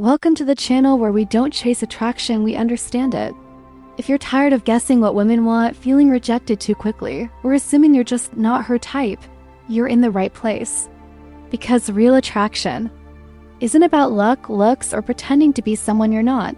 Welcome to the channel where we don't chase attraction, we understand it. If you're tired of guessing what women want, feeling rejected too quickly, or assuming you're just not her type, you're in the right place. Because real attraction isn't about luck, looks, or pretending to be someone you're not.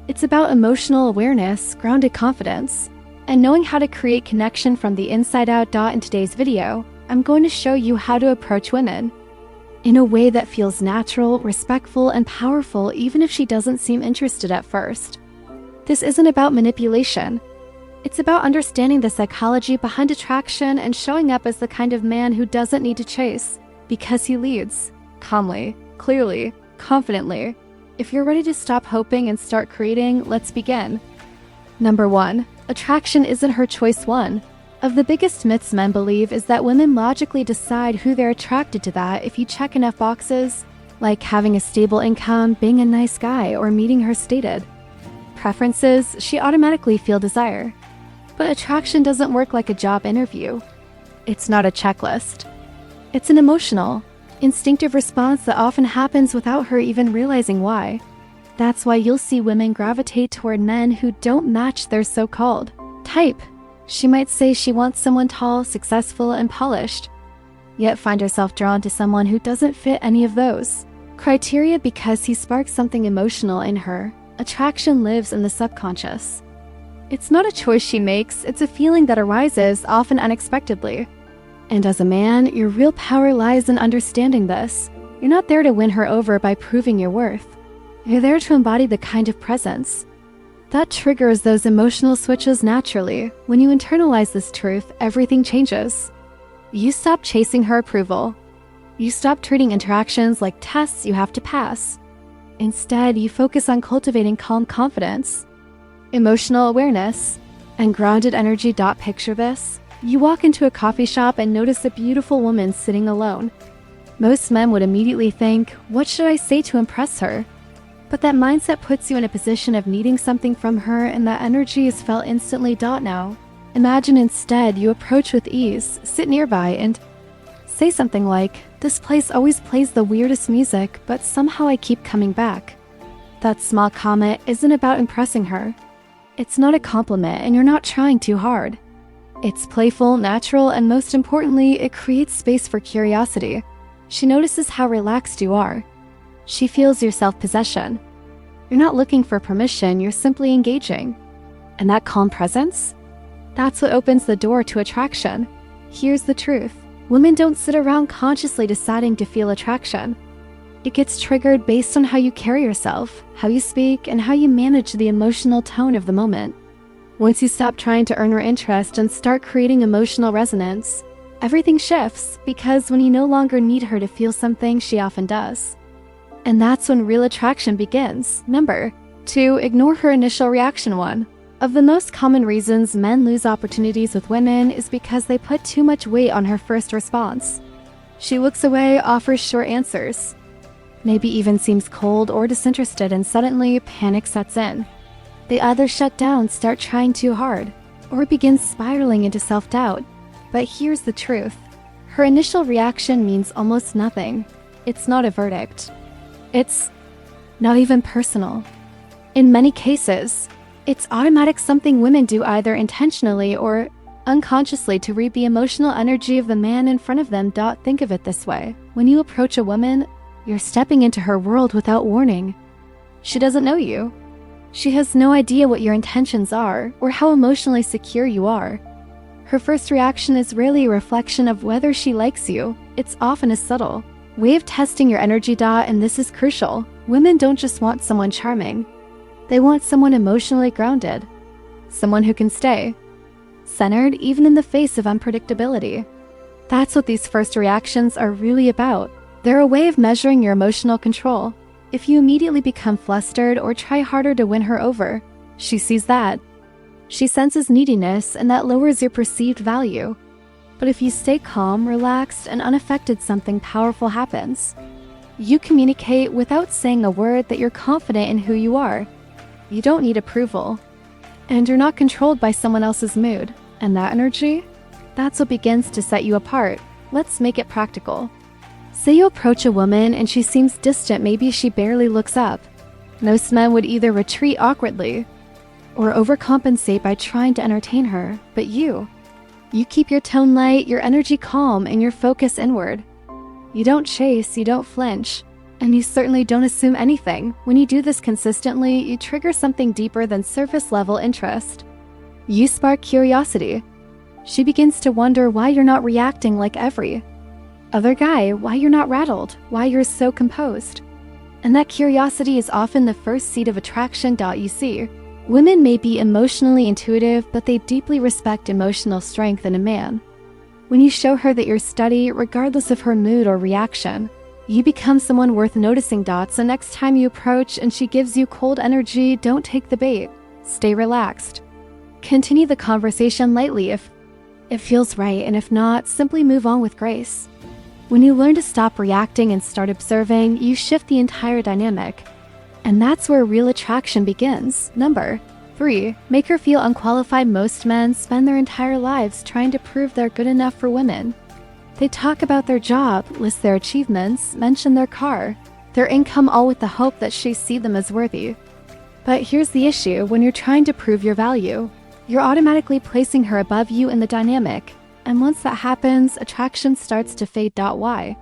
It's about emotional awareness, grounded confidence, and knowing how to create connection from the inside out. In today's video, I'm going to show you how to approach women in a way that feels natural, respectful, and powerful, even if she doesn't seem interested at first. This isn't about manipulation. It's about understanding the psychology behind attraction and showing up as the kind of man who doesn't need to chase, because he leads calmly, clearly, confidently. If you're ready to stop hoping and start creating, let's begin. Number 1. Attraction isn't her choice. One of the biggest myths men believe is that women logically decide who they're attracted to. That if you check enough boxes, like having a stable income, being a nice guy, or meeting her stated preferences, she automatically feel desire. But attraction doesn't work like a job interview. It's not a checklist. It's an emotional, instinctive response that often happens without her even realizing why. That's why you'll see women gravitate toward men who don't match their so-called type. She might say she wants someone tall, successful, and polished, yet find herself drawn to someone who doesn't fit any of those criteria because he sparks something emotional in her. Attraction lives in the subconscious. It's not a choice she makes, it's a feeling that arises, often unexpectedly. And as a man, your real power lies in understanding this. You're not there to win her over by proving your worth. You're there to embody the kind of presence that triggers those emotional switches naturally. When you internalize this truth, everything changes. You stop chasing her approval. You stop treating interactions like tests you have to pass. Instead, you focus on cultivating calm confidence, emotional awareness, and grounded energy. Picture this. You walk into a coffee shop and notice a beautiful woman sitting alone. Most men would immediately think, what should I say to impress her? But that mindset puts you in a position of needing something from her, and that energy is felt instantly. Now, imagine instead you approach with ease, sit nearby, and say something like, this place always plays the weirdest music, but somehow I keep coming back. That small comment isn't about impressing her. It's not a compliment, and you're not trying too hard. It's playful, natural, and most importantly, it creates space for curiosity. She notices how relaxed you are. She feels your self-possession. You're not looking for permission, you're simply engaging. And that calm presence? That's what opens the door to attraction. Here's the truth. Women don't sit around consciously deciding to feel attraction. It gets triggered based on how you carry yourself, how you speak, and how you manage the emotional tone of the moment. Once you stop trying to earn her interest and start creating emotional resonance, everything shifts, because when you no longer need her to feel something, she often does. And that's when real attraction begins. Number 2, ignore her initial reaction. One of the most common reasons men lose opportunities with women is because they put too much weight on her first response. She looks away, offers short answers, maybe even seems cold or disinterested, and suddenly panic sets in. They either shut down, start trying too hard, or begin spiraling into self-doubt. But here's the truth. Her initial reaction means almost nothing. It's not a verdict. It's not even personal. In many cases, it's automatic, something women do either intentionally or unconsciously to read the emotional energy of the man in front of them. Think of it this way. When you approach a woman, you're stepping into her world without warning. She doesn't know you. She has no idea what your intentions are or how emotionally secure you are. Her first reaction is rarely a reflection of whether she likes you. It's often a subtle way of testing your energy. And this is crucial. Women don't just want someone charming. They want someone emotionally grounded. Someone who can stay centered even in the face of unpredictability. That's what these first reactions are really about. They're a way of measuring your emotional control. If you immediately become flustered or try harder to win her over, she sees that. She senses neediness, and that lowers your perceived value. But if you stay calm, relaxed, and unaffected, something powerful happens. You communicate without saying a word that you're confident in who you are. You don't need approval. And you're not controlled by someone else's mood. And that energy? That's what begins to set you apart. Let's make it practical. Say you approach a woman and she seems distant, maybe she barely looks up. Most men would either retreat awkwardly or overcompensate by trying to entertain her, but you keep your tone light, your energy calm, and your focus inward. You don't chase, you don't flinch, and you certainly don't assume anything. When you do this consistently, you trigger something deeper than surface-level interest. You spark curiosity. She begins to wonder why you're not reacting like every other guy, why you're not rattled, why you're so composed. And that curiosity is often the first seed of attraction. You see, women may be emotionally intuitive, but they deeply respect emotional strength in a man. When you show her that you're steady, regardless of her mood or reaction, you become someone worth noticing. So next time you approach and she gives you cold energy, don't take the bait. Stay relaxed. Continue the conversation lightly if it feels right, and if not, simply move on with grace. When you learn to stop reacting and start observing, you shift the entire dynamic. And that's where real attraction begins. Number 3, make her feel unqualified. Most men spend their entire lives trying to prove they're good enough for women. They talk about their job, list their achievements, mention their car, their income, all with the hope that she sees them as worthy. But here's the issue: when you're trying to prove your value, you're automatically placing her above you in the dynamic. And once that happens, attraction starts to fade. Why?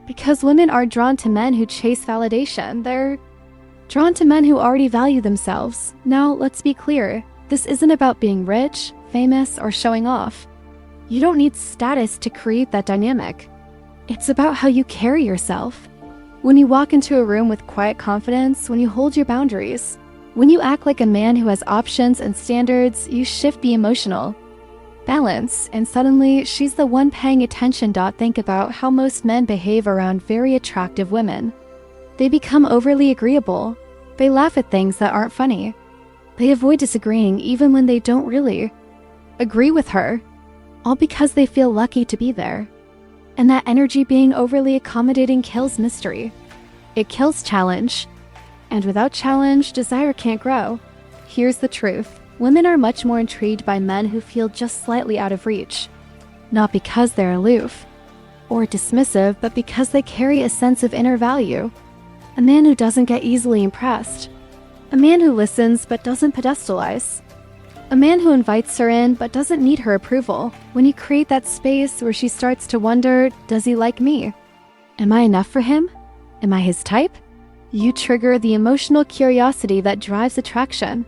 Because women are drawn to men who chase validation. They're drawn to men who already value themselves. Now, let's be clear. This isn't about being rich, famous, or showing off. You don't need status to create that dynamic. It's about how you carry yourself. When you walk into a room with quiet confidence, when you hold your boundaries, when you act like a man who has options and standards, you shift the emotional balance, and suddenly she's the one paying attention. Think about how most men behave around very attractive women. They become overly agreeable. They laugh at things that aren't funny. They avoid disagreeing even when they don't really agree with her, all because they feel lucky to be there. And that energy, being overly accommodating, kills mystery. It kills challenge. And without challenge, desire can't grow. Here's the truth. Women are much more intrigued by men who feel just slightly out of reach. Not because they're aloof or dismissive, but because they carry a sense of inner value. A man who doesn't get easily impressed. A man who listens but doesn't pedestalize. A man who invites her in but doesn't need her approval. When you create that space where she starts to wonder, does he like me? Am I enough for him? Am I his type? You trigger the emotional curiosity that drives attraction.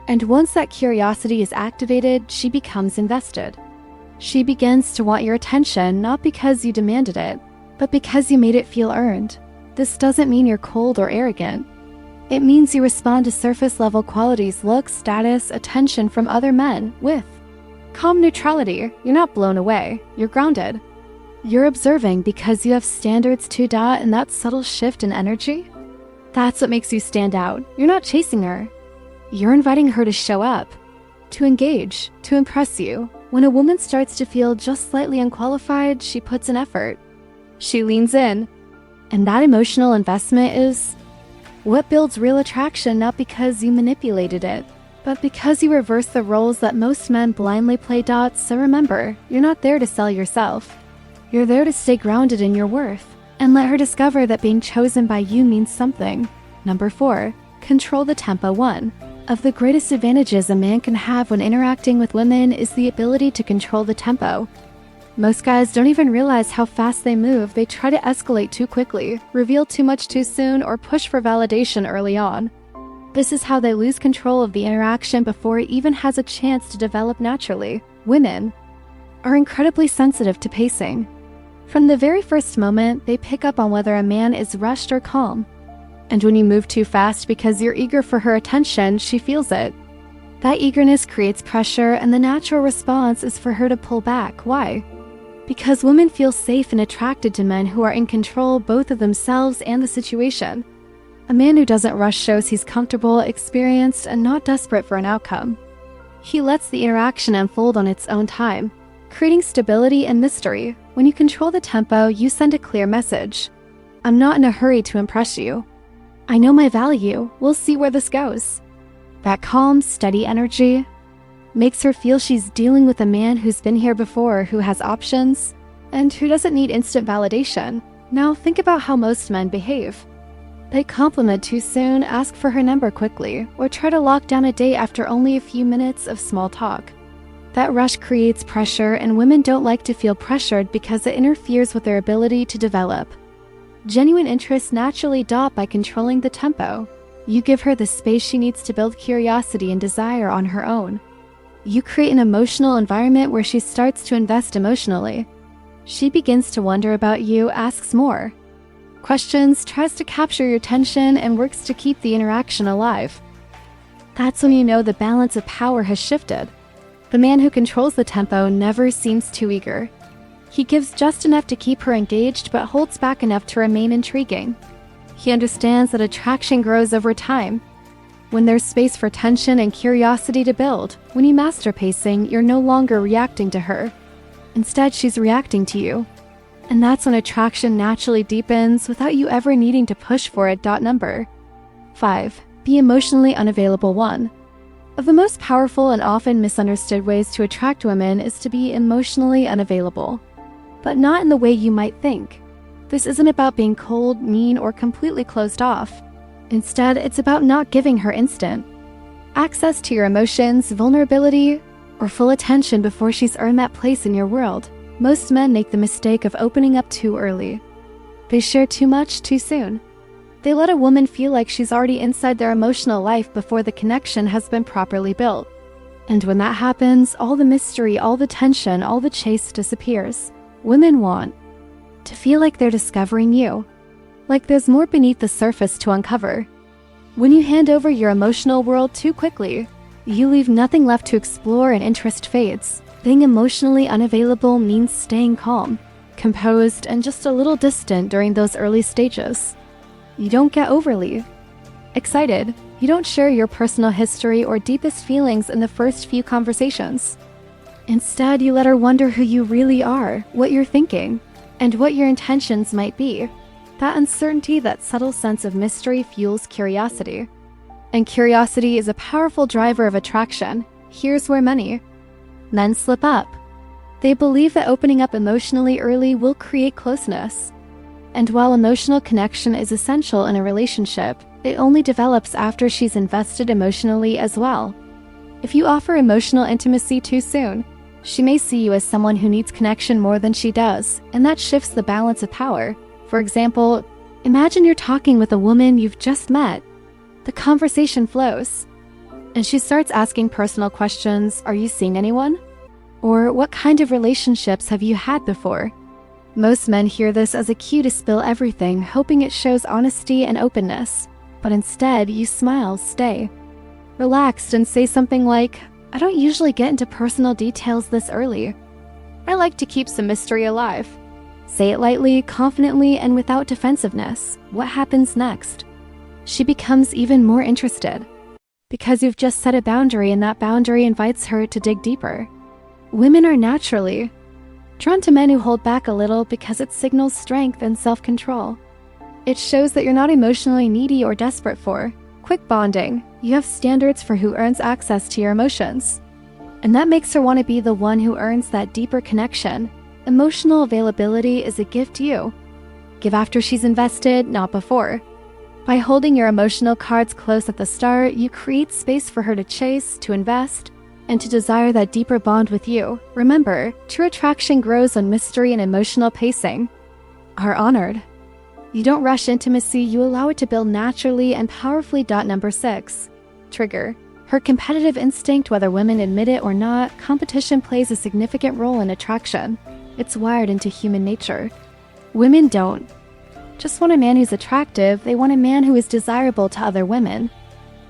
And once that curiosity is activated, she becomes invested. She begins to want your attention, not because you demanded it, but because you made it feel earned. This doesn't mean you're cold or arrogant. It means you respond to surface-level qualities, looks, status, attention from other men with calm neutrality. You're not blown away. You're grounded. You're observing because you have standards too. And that subtle shift in energy, that's what makes you stand out. You're not chasing her. You're inviting her to show up, to engage, to impress you. When a woman starts to feel just slightly unqualified, she puts in effort. She leans in. And that emotional investment is what builds real attraction, not because you manipulated it, but because you reverse the roles that most men blindly play. So remember, you're not there to sell yourself. You're there to stay grounded in your worth and let her discover that being chosen by you means something. Number 4, control the tempo. One of the greatest advantages a man can have when interacting with women is the ability to control the tempo. Most guys don't even realize how fast they move. They try to escalate too quickly, reveal too much too soon, or push for validation early on. This is how they lose control of the interaction before it even has a chance to develop naturally. Women are incredibly sensitive to pacing. From the very first moment, they pick up on whether a man is rushed or calm. And when you move too fast because you're eager for her attention, she feels it. That eagerness creates pressure, and the natural response is for her to pull back. Why? Because women feel safe and attracted to men who are in control both of themselves and the situation. A man who doesn't rush shows he's comfortable, experienced, and not desperate for an outcome. He lets the interaction unfold on its own time, creating stability and mystery. When you control the tempo, you send a clear message. I'm not in a hurry to impress you. I know my value. We'll see where this goes. That calm, steady energy makes her feel she's dealing with a man who's been here before, who has options, and who doesn't need instant validation. Now think about how most men behave. Pay compliment too soon, ask for her number quickly, or try to lock down a date after only a few minutes of small talk. That rush creates pressure, and women don't like to feel pressured because it interferes with their ability to develop. Genuine interests naturally dot by controlling the tempo. You give her the space she needs to build curiosity and desire on her own. You create an emotional environment where she starts to invest emotionally. She begins to wonder about you, asks more questions, tries to capture your attention, and works to keep the interaction alive. That's when you know the balance of power has shifted. The man who controls the tempo never seems too eager. He gives just enough to keep her engaged but holds back enough to remain intriguing. He understands that attraction grows over time. When there's space for tension and curiosity to build, when you master pacing, you're no longer reacting to her. Instead, she's reacting to you. And that's when attraction naturally deepens without you ever needing to push for it. Number 5. Be emotionally unavailable. One of the most powerful and often misunderstood ways to attract women is to be emotionally unavailable. But not in the way you might think. This isn't about being cold, mean, or completely closed off. Instead, it's about not giving her instant access to your emotions, vulnerability, or full attention before she's earned that place in your world. Most men make the mistake of opening up too early. They share too much too soon. They let a woman feel like she's already inside their emotional life before the connection has been properly built. And when that happens, all the mystery, all the tension, all the chase disappears. Women want to feel like they're discovering you, like there's more beneath the surface to uncover. When you hand over your emotional world too quickly, you leave nothing left to explore and interest fades. Being emotionally unavailable means staying calm, composed, and just a little distant during those early stages. You don't get overly excited. You don't share your personal history or deepest feelings in the first few conversations. Instead, you let her wonder who you really are, what you're thinking, and what your intentions might be. That uncertainty, that subtle sense of mystery fuels curiosity. And curiosity is a powerful driver of attraction. Here's where many men slip up. They believe that opening up emotionally early will create closeness. And while emotional connection is essential in a relationship, it only develops after she's invested emotionally as well. If you offer emotional intimacy too soon, she may see you as someone who needs connection more than she does, and that shifts the balance of power. For example, imagine you're talking with a woman you've just met. The conversation flows, and she starts asking personal questions. Are you seeing anyone? Or what kind of relationships have you had before? Most men hear this as a cue to spill everything, hoping it shows honesty and openness. But instead, you smile, stay relaxed, and say something like, I don't usually get into personal details this early. I like to keep some mystery alive. Say it lightly, confidently, and without defensiveness. What happens next? She becomes even more interested, because you've just set a boundary, and that boundary invites her to dig deeper. Women are naturally drawn to men who hold back a little because it signals strength and self-control. It shows that you're not emotionally needy or desperate for quick bonding. You have standards for who earns access to your emotions. And that makes her want to be the one who earns that deeper connection. Emotional availability is a gift you give after she's invested, not before. By holding your emotional cards close at the start, you create space for her to chase, to invest, and to desire that deeper bond with you. Remember, true attraction grows when mystery and emotional pacing are honored. You don't rush intimacy, you allow it to build naturally and powerfully. Number 6. Trigger. Her competitive instinct, whether women admit it or not, competition plays a significant role in attraction. It's wired into human nature. Women don't just want a man who's attractive, they want a man who is desirable to other women.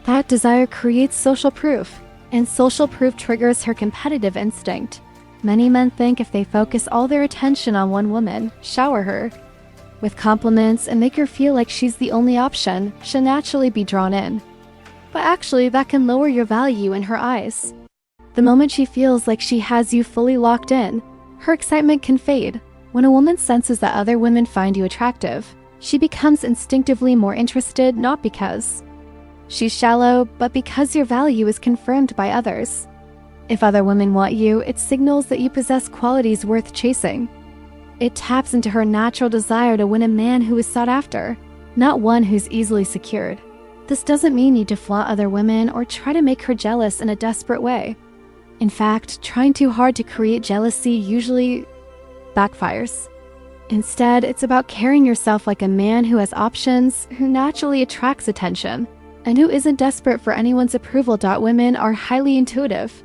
That desire creates social proof, and social proof triggers her competitive instinct. Many men think if they focus all their attention on one woman, shower her with compliments, and make her feel like she's the only option, she'll naturally be drawn in. But actually, that can lower your value in her eyes. The moment she feels like she has you fully locked in, her excitement can fade. When a woman senses that other women find you attractive, she becomes instinctively more interested, not because she's shallow, but because your value is confirmed by others. If other women want you, it signals that you possess qualities worth chasing. It taps into her natural desire to win a man who is sought after. not one who's easily secured. This doesn't mean you need to flaunt other women or try to make her jealous in a desperate way. In fact, trying too hard to create jealousy usually backfires. Instead, it's about carrying yourself like a man who has options, who naturally attracts attention, and who isn't desperate for anyone's approval. Women are highly intuitive.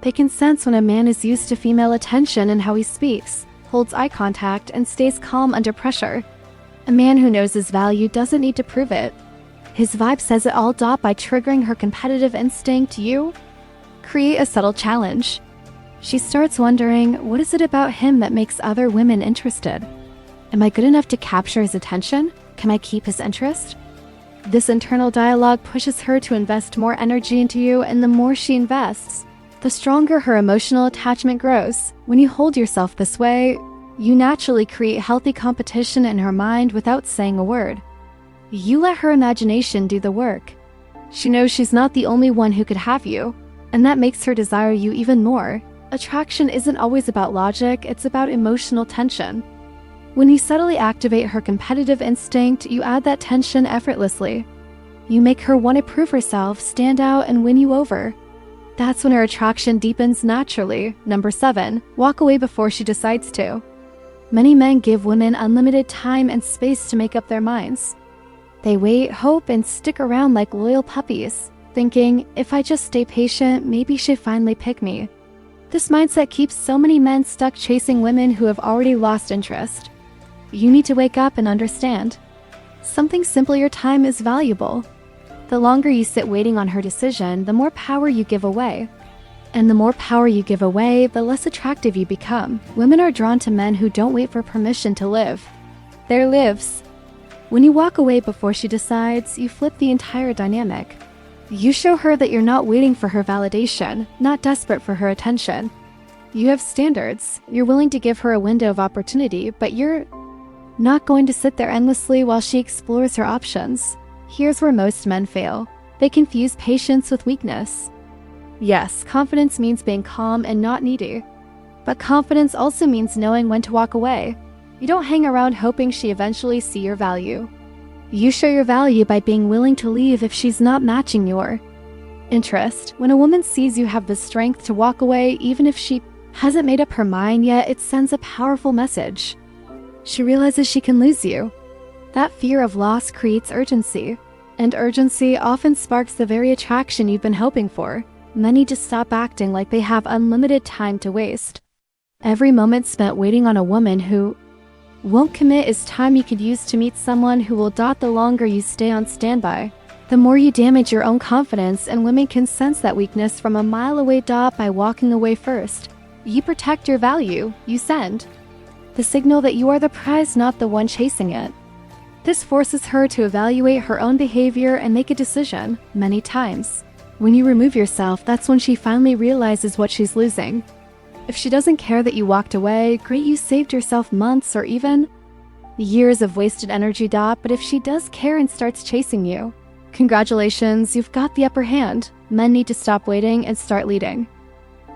They can sense when a man is used to female attention and how he speaks, holds eye contact, and stays calm under pressure. A man who knows his value doesn't need to prove it. His vibe says it all. By triggering her competitive instinct, you create a subtle challenge. She starts wondering, what is it about him that makes other women interested? Am I good enough to capture his attention? Can I keep his interest? This internal dialogue pushes her to invest more energy into you, and the more she invests, the stronger her emotional attachment grows. When you hold yourself this way, you naturally create healthy competition in her mind without saying a word. You let her imagination do the work. She knows she's not the only one who could have you, and that makes her desire you even more. Attraction isn't always about logic, it's about emotional tension. When you subtly activate her competitive instinct, you add that tension effortlessly. You make her want to prove herself, stand out, and win you over. That's when her attraction deepens naturally. Number 7, walk away before she decides to. Many men give women unlimited time and space to make up their minds. They wait, hope, and stick around like loyal puppies, thinking, if I just stay patient, maybe she'll finally pick me. This mindset keeps so many men stuck chasing women who have already lost interest. You need to wake up and understand. Something simple: your time is valuable. The longer you sit waiting on her decision, the more power you give away. And the more power you give away, the less attractive you become. Women are drawn to men who don't wait for permission to live. Their lives. When you walk away before she decides, you flip the entire dynamic. You show her that you're not waiting for her validation, not desperate for her attention. You have standards. You're willing to give her a window of opportunity, but you're not going to sit there endlessly while she explores her options. Here's where most men fail. They confuse patience with weakness. Yes, confidence means being calm and not needy. But confidence also means knowing when to walk away. You don't hang around hoping she eventually sees your value. You show your value by being willing to leave if she's not matching your interest. When a woman sees you have the strength to walk away, even if she hasn't made up her mind yet, it sends a powerful message. She realizes she can lose you. That fear of loss creates urgency, and urgency often sparks the very attraction you've been hoping for. Many just stop acting like they have unlimited time to waste. Every moment spent waiting on a woman who won't commit is time you could use to meet someone who will. The longer you stay on standby, the more you damage your own confidence, and women can sense that weakness from a mile away. By walking away first, you protect your value. You send the signal that you are the prize, not the one chasing it. This forces her to evaluate her own behavior and make a decision. Many times, when you remove yourself, that's when she finally realizes what she's losing. If she doesn't care that you walked away, great, you saved yourself months or even years of wasted energy. But if she does care and starts chasing you, congratulations, you've got the upper hand. Men need to stop waiting and start leading.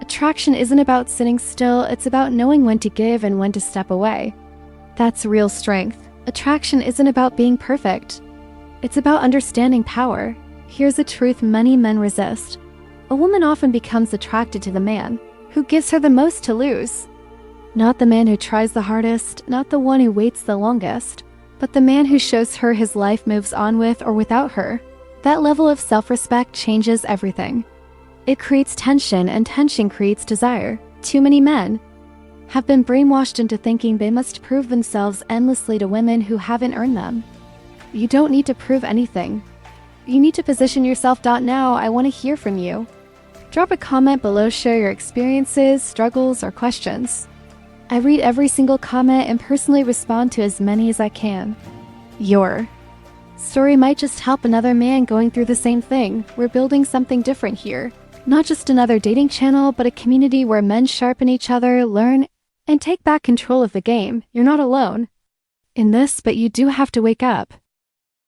Attraction isn't about sitting still, it's about knowing when to give and when to step away. That's real strength. Attraction isn't about being perfect. It's about understanding power. Here's a truth many men resist. A woman often becomes attracted to the man who gives her the most to lose. Not the man who tries the hardest, not the one who waits the longest, but the man who shows her his life moves on with or without her. That level of self-respect changes everything. It creates tension, and tension creates desire. Too many men have been brainwashed into thinking they must prove themselves endlessly to women who haven't earned them. You don't need to prove anything. You need to position yourself. Now, I want to hear from you. Drop a comment below, share your experiences, struggles, or questions. I read every single comment and personally respond to as many as I can. Your story might just help another man going through the same thing. We're building something different here. Not just another dating channel, but a community where men sharpen each other, learn, and take back control of the game. You're not alone in this, but you do have to wake up.